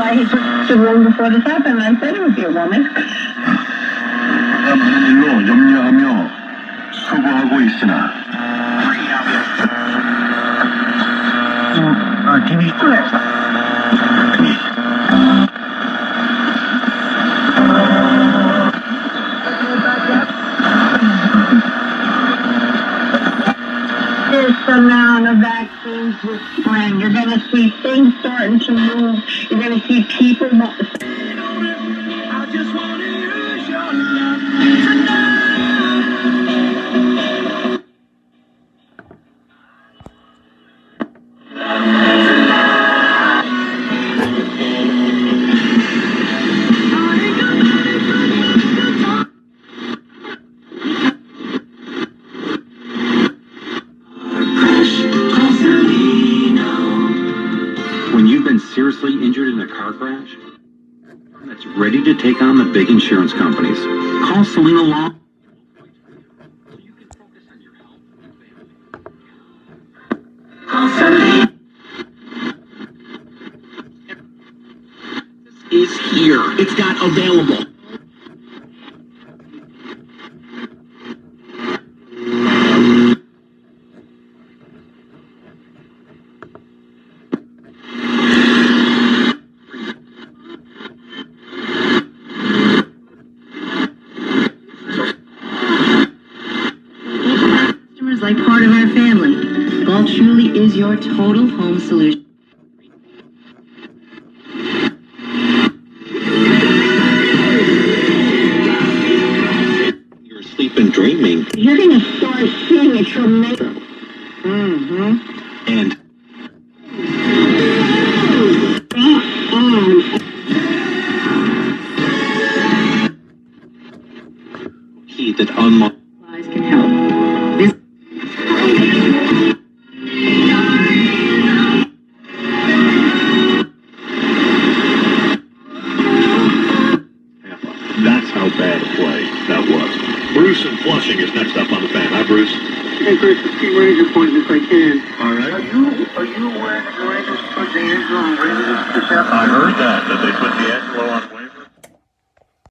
why he took the room before this happened. I said it would be a woman. 일로 염려하며 수고하고 있으나 TV this amount of vaccines this spring. You're going to see things starting to move. You're going to see people. I just want to use your love tonight. When you've been seriously injured in a car crash, that's ready to take on the big insurance companies. Call Selena Long. So you can focus on your health and family. Call Selena. Is here. It's got available. Like part of our family. Galt truly is your total home solution. You're asleep and dreaming. You're going to start seeing a tremendous. And key that unlocks Can help. That's how bad a play that was. Bruce in Flushing is next up on the fan. Hi, Bruce. Hey, Chris, the Ski Ranger point if I can. All right. Are you aware that the Rangers put D'Angelo on Rangers? I heard that they put D'Angelo on